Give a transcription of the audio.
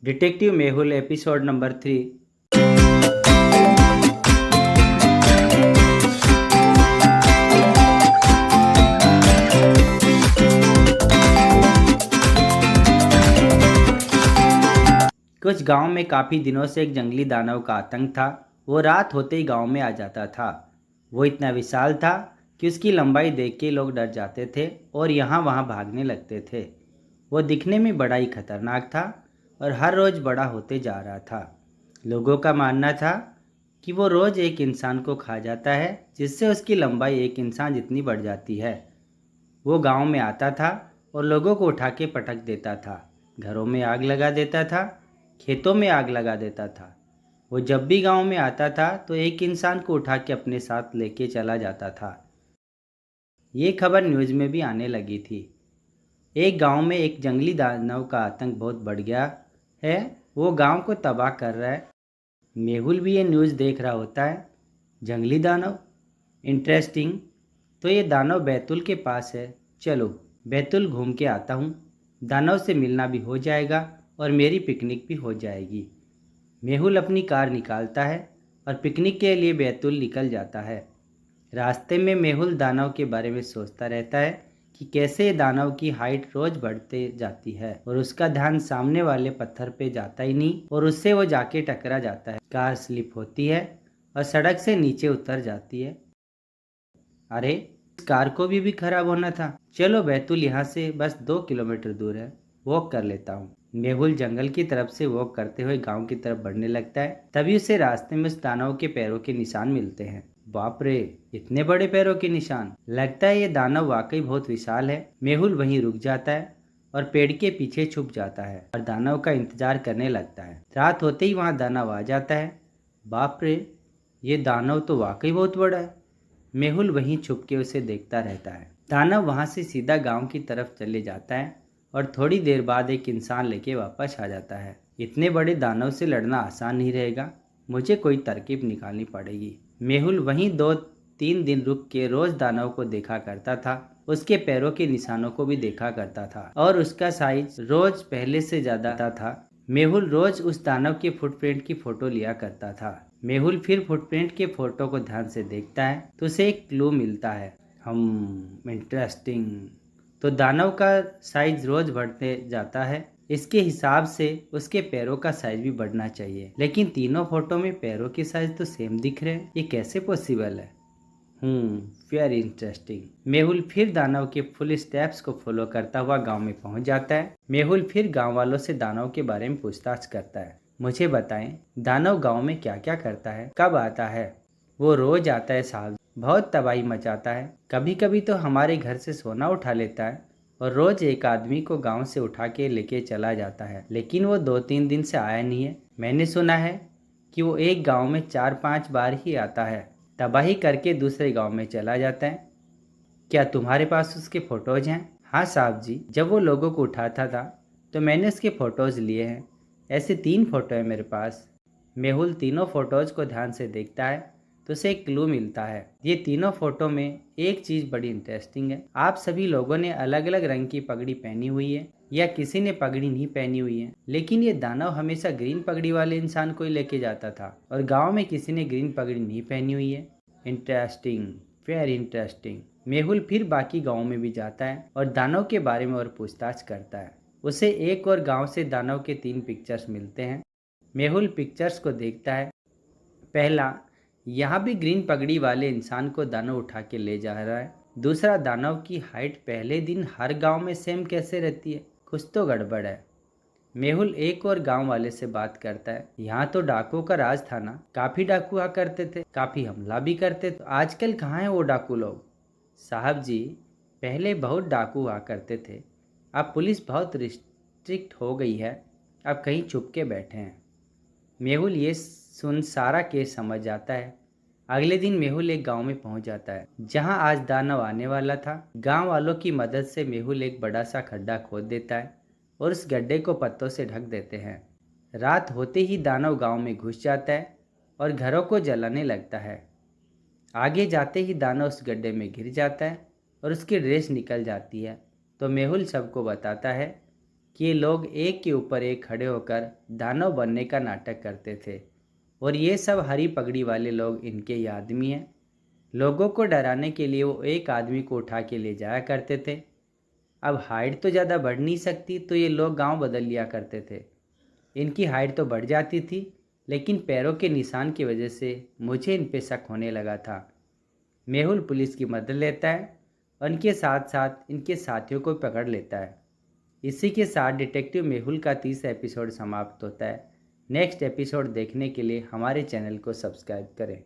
Detective Mehul episode number 3। कुछ गांव में काफ़ी दिनों से एक जंगली दानव का आतंक था। वो रात होते ही गांव में आ जाता था। वो इतना विशाल था कि उसकी लंबाई देख के लोग डर जाते थे और यहाँ वहाँ भागने लगते थे। वो दिखने में बड़ा ही खतरनाक था और हर रोज़ बड़ा होते जा रहा था। लोगों का मानना था कि वो रोज़ एक इंसान को खा जाता है, जिससे उसकी लंबाई एक इंसान जितनी बढ़ जाती है। वो गांव में आता था और लोगों को उठा के पटक देता था, घरों में आग लगा देता था, खेतों में आग लगा देता था। वो जब भी गांव में आता था तो एक इंसान को उठा के अपने साथ लेके चला जाता था। ये खबर न्यूज़ में भी आने लगी थी। एक गांव में एक जंगली दानव का आतंक बहुत बढ़ गया है। वो गांव को तबाह कर रहा है। मेहुल भी ये न्यूज़ देख रहा होता है। जंगली दानव, इंटरेस्टिंग। तो ये दानव बैतुल के पास है। चलो बैतुल घूम के आता हूँ। दानव से मिलना भी हो जाएगा और मेरी पिकनिक भी हो जाएगी। मेहुल अपनी कार निकालता है और पिकनिक के लिए बैतुल निकल जाता है। रास्ते में मेहुल दानव के बारे में सोचता रहता है कि कैसे दानव की हाइट रोज बढ़ते जाती है और उसका ध्यान सामने वाले पत्थर पे जाता ही नहीं और उससे वो जाके टकरा जाता है। कार स्लिप होती है और सड़क से नीचे उतर जाती है। अरे, इस कार को भी खराब होना था। चलो बैतूल यहाँ से बस 2 किलोमीटर दूर है, वॉक कर लेता हूँ। मेहुल जंगल की तरफ से वॉक करते हुए गांव की तरफ बढ़ने लगता है। तभी उसे रास्ते में उस दानव के पैरों के निशान मिलते हैं। बाप रे, इतने बड़े पैरों के निशान! लगता है ये दानव वाकई बहुत विशाल है। मेहुल वहीं रुक जाता है और पेड़ के पीछे छुप जाता है और दानव का इंतजार करने लगता है। रात होते ही वहाँ दानव आ जाता है। बाप रे, ये दानव तो वाकई बहुत बड़ा है। मेहुल वहीं छुप के उसे देखता रहता है। दानव वहां से सीधा गांव की तरफ चले जाता है और थोड़ी देर बाद एक इंसान लेके वापस आ जाता है। इतने बड़े दानव से लड़ना आसान नहीं रहेगा, मुझे कोई तरकीब निकालनी पड़ेगी। मेहुल वहीं 2-3 दिन रुक के रोज दानव को देखा करता था। उसके पैरों के निशानों को भी देखा करता था और उसका साइज रोज पहले से ज्यादा था। मेहुल रोज उस दानव के फुटप्रिंट की फोटो लिया करता था। मेहुल फिर फुटप्रिंट के फोटो को ध्यान से देखता है तो उसे एक क्लू मिलता है। इंटरेस्टिंग। तो दानव का साइज रोज बढ़ते जाता है। इसके हिसाब से उसके पैरों का साइज भी बढ़ना चाहिए, लेकिन तीनों फोटो में पैरों के साइज तो सेम दिख रहे हैं। ये कैसे पॉसिबल है? Very interesting. मेहुल फिर दानव के फुल स्टेप्स को फॉलो करता हुआ गांव में पहुंच जाता है। मेहुल फिर गांव वालों से दानव के बारे में पूछताछ करता है। मुझे बताएं, दानव गांव में क्या क्या करता है, कब आता है? वो रोज आता है साहब, बहुत तबाही मचाता है। कभी कभी तो हमारे घर से सोना उठा लेता है और रोज एक आदमी को गांव से उठा के लेके चला जाता है, लेकिन वो 2-3 दिन से आया नहीं है। मैंने सुना है कि वो एक गांव में 4-5 बार ही आता है, तबाही करके दूसरे गांव में चला जाता है। क्या तुम्हारे पास उसके फोटोज हैं? हाँ साहब जी, जब वो लोगों को उठाता था तो मैंने उसके फोटोज लिए हैं। ऐसे 3 फोटो है मेरे पास। मेहुल तीनों फोटोज को ध्यान से देखता है तो उसे एक क्लू मिलता है। ये तीनों फोटो में एक चीज बड़ी इंटरेस्टिंग है। आप सभी लोगों ने अलग अलग रंग की पगड़ी पहनी हुई है या किसी ने पगड़ी नहीं पहनी हुई है, लेकिन ये दानव हमेशा ग्रीन पगड़ी वाले इंसान को ही लेके जाता था और गांव में किसी ने ग्रीन पगड़ी नहीं पहनी हुई है। Interesting, very interesting. मेहुल फिर बाकी गाँव में भी जाता है और दानव के बारे में और पूछताछ करता है। उसे एक और गांव से दानव के 3 पिक्चर्स मिलते हैं। मेहुल पिक्चर्स को देखता है। पहला, यहाँ भी ग्रीन पगड़ी वाले इंसान को दानव उठा के ले जा रहा है। दूसरा, दानव की हाइट पहले दिन हर गांव में सेम कैसे रहती है? कुछ तो गड़बड़ है। मेहुल एक और गांव वाले से बात करता है। यहाँ तो डाकुओं का राज था ना, काफी डाकू हुआ करते थे, काफी हमला भी करते थे। आजकल कहाँ है वो डाकू लोग? साहब जी, पहले बहुत डाकू हुआ करते थे, अब पुलिस बहुत रिस्ट्रिक्ट हो गई है, अब कहीं छुप के बैठे हैं। मेहुल ये सुन सारा केस समझ जाता है। अगले दिन मेहुल एक गांव में पहुंच जाता है जहां आज दानव आने वाला था। गांव वालों की मदद से मेहुल एक बड़ा सा खड्डा खोद देता है और उस गड्ढे को पत्तों से ढक देते हैं। रात होते ही दानव गांव में घुस जाता है और घरों को जलाने लगता है। आगे जाते ही दानव उस गड्ढे में गिर जाता है और उसकी ड्रेस निकल जाती है। तो मेहुल सबको बताता है कि ये लोग एक के ऊपर एक खड़े होकर दानव बनने का नाटक करते थे, और ये सब हरी पगड़ी वाले लोग इनके ये आदमी हैं। लोगों को डराने के लिए वो एक आदमी को उठा के ले जाया करते थे। अब हाइट तो ज़्यादा बढ़ नहीं सकती, तो ये लोग गांव बदल लिया करते थे। इनकी हाइट तो बढ़ जाती थी, लेकिन पैरों के निशान की वजह से मुझे इन पे शक होने लगा था। मेहुल पुलिस की मदद लेता है और इनके साथ साथ इनके साथियों को पकड़ लेता है। इसी के साथ डिटेक्टिव मेहुल का 30 एपिसोड समाप्त होता है। नेक्स्ट एपिसोड देखने के लिए हमारे चैनल को सब्सक्राइब करें।